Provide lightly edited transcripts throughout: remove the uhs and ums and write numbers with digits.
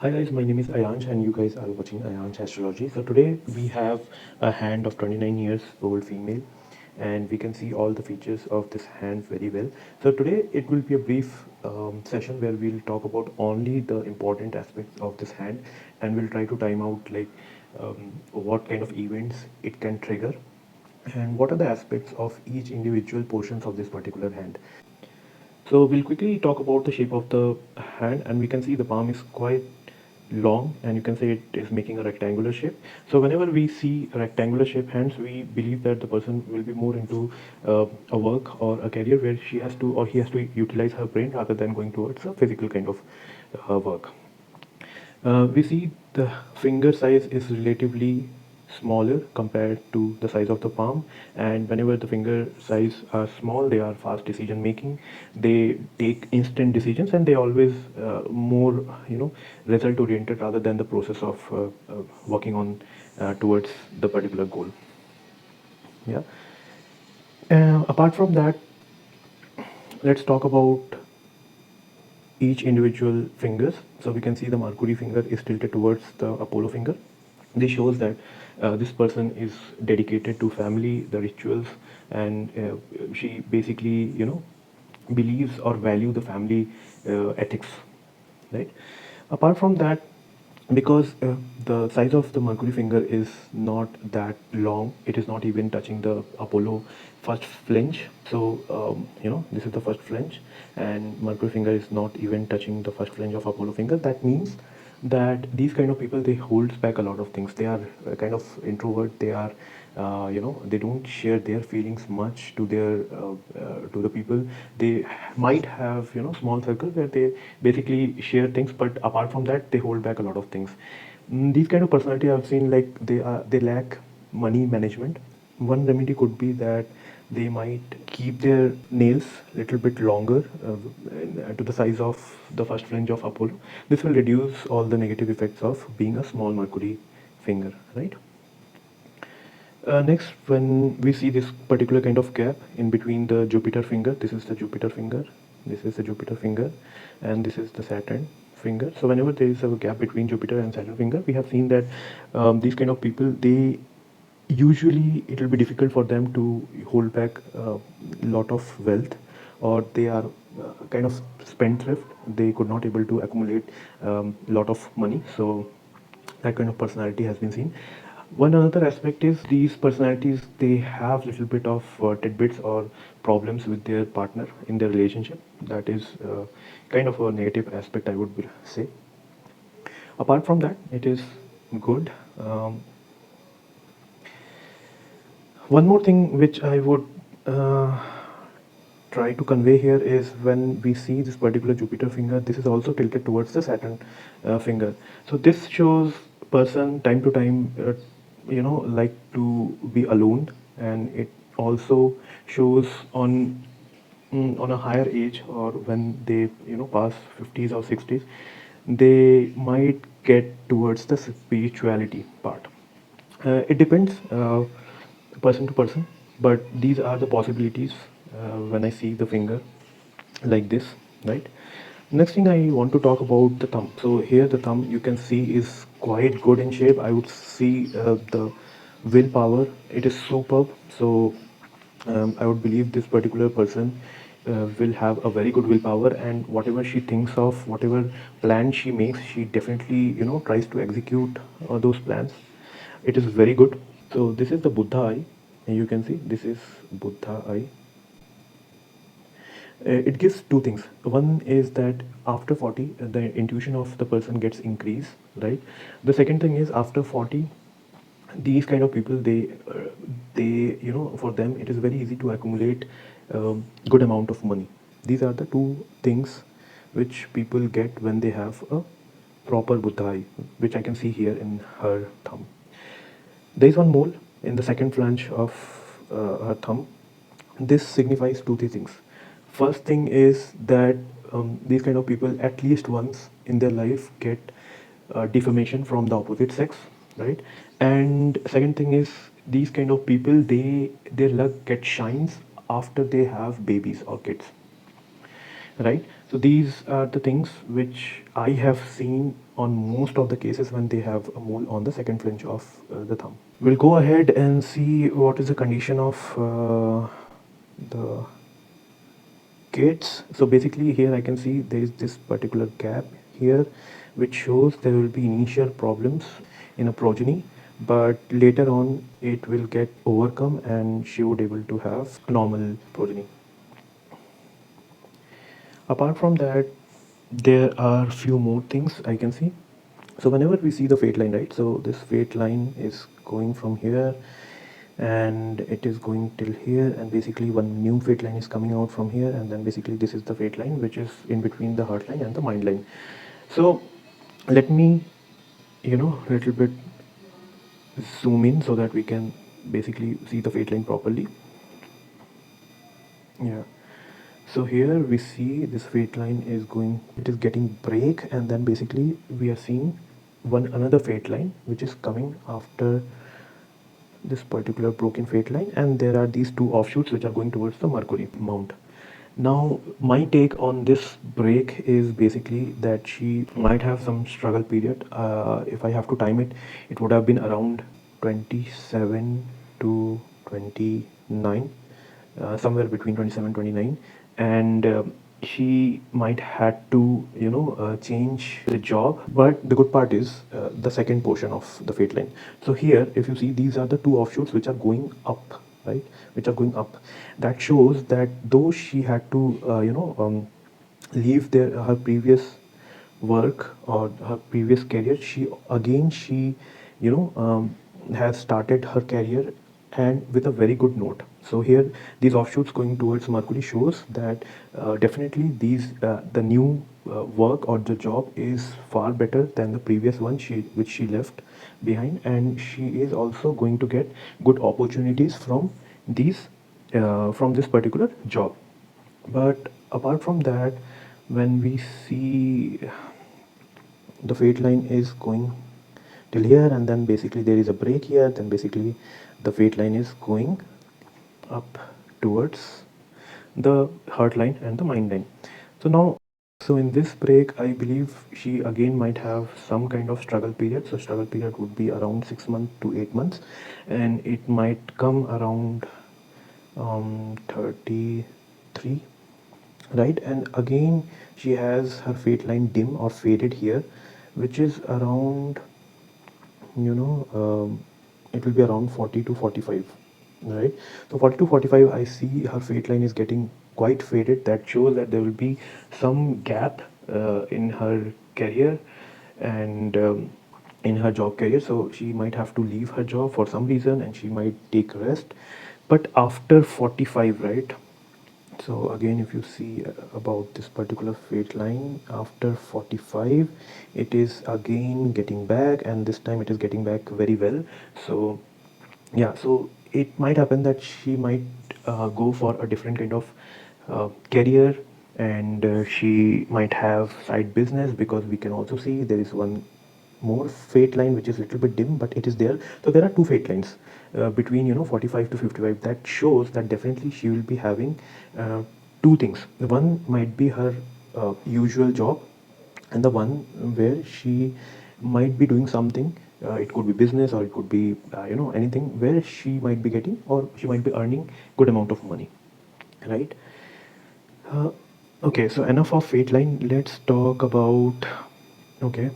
Hi guys, my name is Ayansh and you guys are watching Ayansh Astrology. So today we have a hand of 29 years old female and we can see all the features of this hand very well. So today it will be a brief session where we'll talk about only the important aspects of this hand and we'll try to time out like what kind of events it can trigger and what are the aspects of each individual portions of this particular hand. So we'll quickly talk about the shape of the hand and we can see the palm is quite long and you can say it is making a rectangular shape. So whenever we see rectangular shape hands, we believe that the person will be more into a work or a career where she has to or he has to utilize her brain rather than going towards a physical kind of work. We see the finger size is relatively smaller compared to the size of the palm, and whenever the finger size are small they are fast decision making, they take instant decisions and they always more result oriented rather than the process of working on towards the particular goal. Yeah. Apart from that, let's talk about each individual fingers. So we can see the Mercury finger is tilted towards the Apollo finger. This shows that this person is dedicated to family, the rituals, and she basically, believes or value the family ethics, right? Apart from that, because the size of the Mercury finger is not that long, it is not even touching the Apollo first flange. So this is the first flange and Mercury finger is not even touching the first flange of Apollo finger. That means that these kind of people, they hold back a lot of things. They are kind of introvert. They are they don't share their feelings much to their to the people. They might have small circle where they basically share things, but apart from that they hold back a lot of things. These kind of personality I've seen, like they lack money management. One remedy could be that they might keep their nails a little bit longer to the size of the first flange of Apollo. This will reduce all the negative effects of being a small Mercury finger, right? Next, when we see this particular kind of gap in between the Jupiter finger, this is the Jupiter finger, this is the Jupiter finger, and this is the Saturn finger. So whenever there is a gap between Jupiter and Saturn finger, we have seen that these kind of people, they usually it will be difficult for them to hold back a lot of wealth, or they are kind of spendthrift. They could not able to accumulate lot of money. So that kind of personality has been seen. One another aspect is these personalities, they have little bit of tidbits or problems with their partner in their relationship. That is kind of a negative aspect, I would say. Apart from that, it is good. One more thing which I would uh, try to convey here is when we see this particular Jupiter finger, this is also tilted towards the Saturn finger. So this shows person time to time, like to be alone, and it also shows on a higher age, or when they pass 50s or 60s, they might get towards the spirituality part. It depends person to person, but these are the possibilities when I see the finger like this, right? Next thing I want to talk about the thumb. So here the thumb you can see is quite good in shape. I would see the willpower. It is superb. So I would believe this particular person will have a very good willpower, and whatever she thinks of, whatever plan she makes, she definitely tries to execute those plans. It is very good. So this is the Buddha eye, and you can see this is Buddha eye. It gives two things. One is that after 40, the intuition of the person gets increased, right? The second thing is after 40, these kind of people, they for them it is very easy to accumulate good amount of money. These are the two things which people get when they have a proper Buddha eye, which I can see here in her thumb. There is one mole in the second flange of her thumb. This signifies two, three things. First thing is that these kind of people, at least once in their life, get defamation from the opposite sex, right? And second thing is these kind of people, their luck get shines after they have babies or kids. right? So these are the things which I have seen on most of the cases when they have a mole on the second fringe of the thumb. We'll go ahead and see what is the condition of the kids. So basically here I can see there is this particular gap here which shows there will be initial problems in a progeny, but later on it will get overcome and she would able to have normal progeny. Apart from that, there are few more things I can see. So whenever we see the fate line, right? So this fate line is going from here and it is going till here, and basically one new fate line is coming out from here, and then basically this is the fate line which is in between the heart line and the mind line. So let me, little bit zoom in so that we can basically see the fate line properly. Yeah. So here we see this fate line is going, it is getting break, and then basically we are seeing one another fate line which is coming after this particular broken fate line, and there are these two offshoots which are going towards the Mercury mount. Now my take on this break is basically that she might have some struggle period. If I have to time it, it would have been around 27 to 29, somewhere between 27 29, and she might had to change the job. But the good part is the second portion of the fate line. So here if you see, these are the two offshoots which are going up, right, which are going up. That shows that though she had to leave her previous work or her previous career, she has started her career and with a very good note. So here these offshoots going towards Mercury shows that definitely the new work or the job is far better than the previous one which she left behind, and she is also going to get good opportunities from this particular job. But apart from that, when we see the fate line is going till here, and then basically there is a break here, then basically the fate line is going up towards the heart line and the mind line. So in this break, I believe she again might have some kind of struggle period. So struggle period would be around 6 months to 8 months, and it might come around 33, right? And again she has her fate line dim or faded here, which is around, it will be around 40 to 45, right? So 40 to 45, I see her fate line is getting quite faded. That shows that there will be some gap in her career and in her job career. So she might have to leave her job for some reason and she might take rest. But after 45, right? So again, if you see about this particular fate line, after 45, it is again getting back, and this time it is getting back very well. So yeah, so it might happen that she might go for a different kind of career, and she might have side business, because we can also see there is one more fate line which is a little bit dim, but it is there. So there are two fate lines between 45 to 55. That shows that definitely she will be having two things. One might be her usual job, and the one where she might be doing something. It could be business, or it could be anything where she might be getting, or she might be earning good amount of money, right? uh, okay, so enough of fate line. Let's talk about, okay,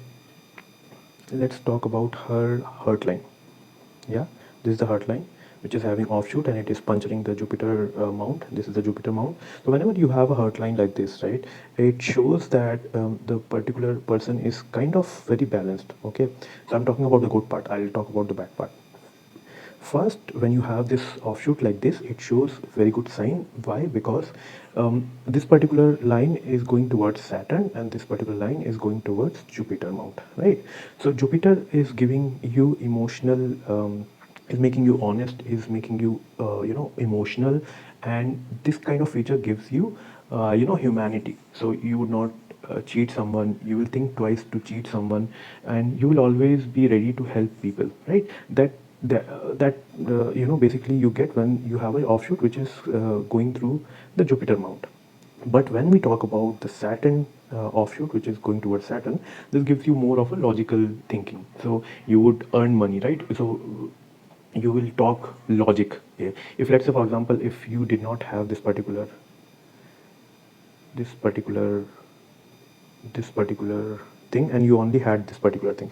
let's talk about her heart line. Yeah, this is the heart line which is having offshoot, and it is puncturing the Jupiter mount. This is the Jupiter mount. So whenever you have a heart line like this, right, it shows that the particular person is kind of very balanced. Okay, so I'm talking about the good part, I'll talk about the bad part first. When you have this offshoot like this, it shows very good sign. Why? Because this particular line is going towards Saturn, and this particular line is going towards Jupiter mount, right? So Jupiter is giving you emotional, is making you honest, is making you emotional, and this kind of feature gives you humanity. So you would not cheat someone, you will think twice to cheat someone, and you will always be ready to help people, right? That basically you get when you have an offshoot which is going through the Jupiter mount. But when we talk about the Saturn offshoot, which is going towards Saturn, this gives you more of a logical thinking. So you would earn money, right? So you will talk logic. Yeah. If let's say, for example, if you did not have this particular this particular thing and you only had this particular thing,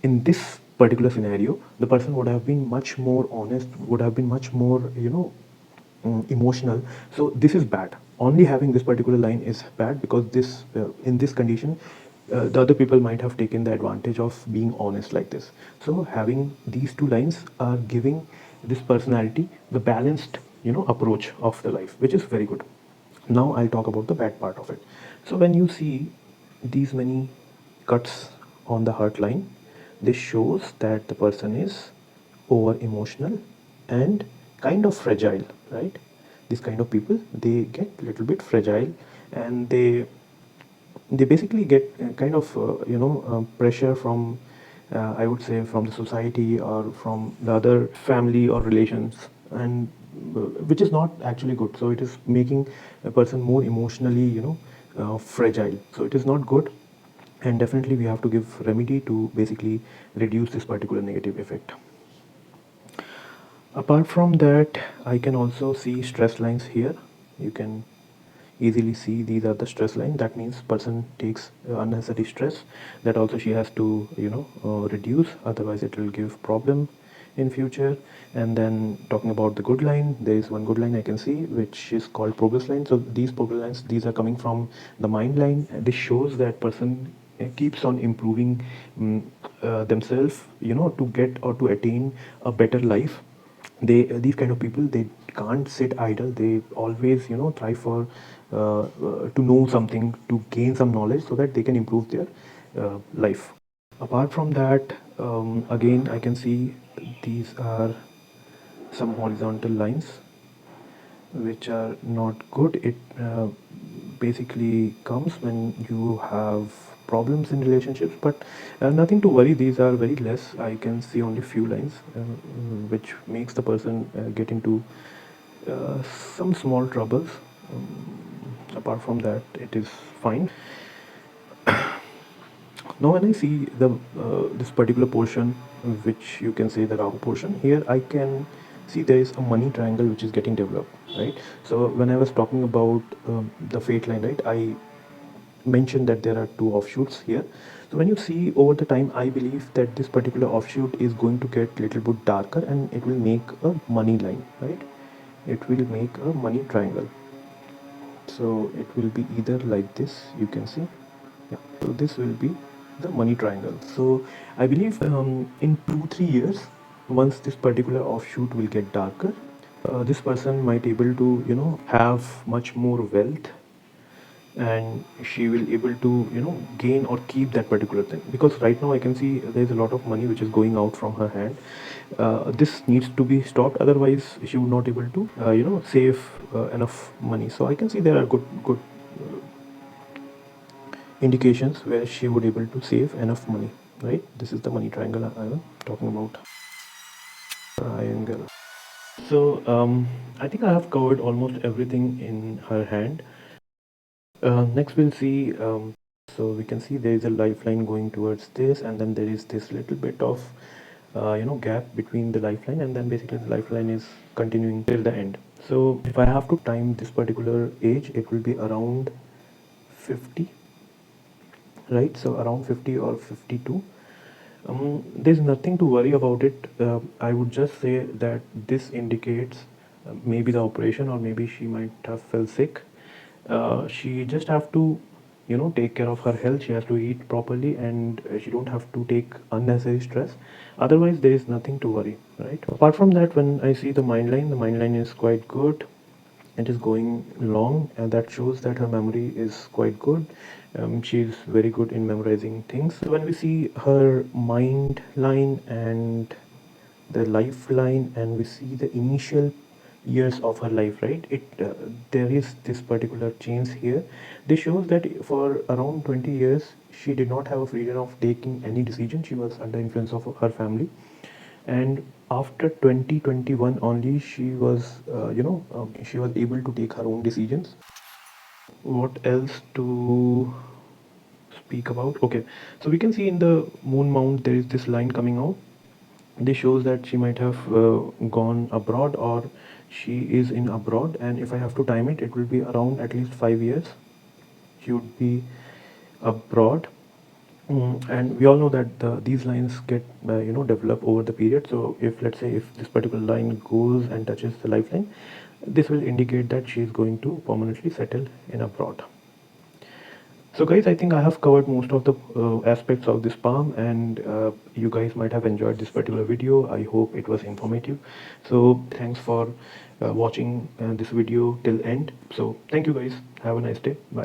in this particular scenario the person would have been much more honest, would have been much more emotional. So this is bad. Only having this particular line is bad because this in this condition the other people might have taken the advantage of being honest like this. So having these two lines are giving this personality the balanced approach of the life, which is very good. Now I'll talk about the bad part of it. So when you see these many cuts on the heart line, this shows that the person is over emotional and kind of fragile, right? These kind of people, they get a little bit fragile, and they basically get kind of pressure from I would say from the society or from the other family or relations, and which is not actually good. So it is making a person more emotionally fragile. So it is not good, and definitely we have to give remedy to basically reduce this particular negative effect. Apart from that, I can also see stress lines here. You can easily see these are the stress line. That means person takes unnecessary stress, that also she has to reduce, otherwise it will give problem in future. And then talking about the good line, there is one good line I can see which is called progress line. So these progress lines, these are coming from the mind line. This shows that person keeps on improving themselves to get or to attain a better life. They these kind of people, they can't sit idle. They always try for to know something, to gain some knowledge so that they can improve their life. Apart from that, again I can see these are some horizontal lines which are not good. It basically comes when you have problems in relationships, but nothing to worry. These are very less. I can see only few lines which makes the person get into some small troubles. Apart from that, it is fine. Now when I see the this particular portion, which you can say the Rahu portion, here I can see there is a money triangle which is getting developed, right? So when I was talking about the fate line, right, I mentioned that there are two offshoots here. So when you see over the time, I believe that this particular offshoot is going to get little bit darker and it will make a money line, right? It will make a money triangle. So it will be either like this, you can see. Yeah. So this will be the money triangle. So I believe in 2-3 years, once this particular offshoot will get darker, this person might able to have much more wealth, and she will able to gain or keep that particular thing. Because right now I can see there is a lot of money which is going out from her hand. This needs to be stopped, otherwise she would not able to save enough money. So I can see there are good indications where she would able to save enough money, right? This is the money triangle I am talking about. Triangle. So I think I have covered almost everything in her hand. Next we'll see, so we can see there is a lifeline going towards this, and then there is this little bit of gap between the lifeline, and then basically the lifeline is continuing till the end. So if I have to time this particular age, it will be around 50, right? So around 50 or 52. There's nothing to worry about it. I would just say that this indicates maybe the operation, or maybe she might have fell sick. She just have to take care of her health. She has to eat properly, and she don't have to take unnecessary stress. Otherwise there is nothing to worry, right? Apart from that, when I see the mind line is quite good. It is going long, and that shows that her memory is quite good. She's very good in memorizing things. So when we see her mind line and the lifeline, and we see the initial years of her life, right, it there is this particular change here. This shows that for around 20 years she did not have a freedom of taking any decision. She was under influence of her family, and after 2021 only she was she was able to take her own decisions. what else to speak about? Okay, so we can see in the moon mount there is this line coming out. This shows that she might have gone abroad, or she is in abroad, and if I have to time it, it will be around at least 5 years she would be abroad. And we all know that these lines get develop over the period. So if, let's say, if this particular line goes and touches the lifeline, this will indicate that she is going to permanently settle in abroad. So guys, I think I have covered most of the aspects of this palm, and you guys might have enjoyed this particular video. I hope it was informative. So thanks for watching this video till end. So thank you guys. Have a nice day. Bye.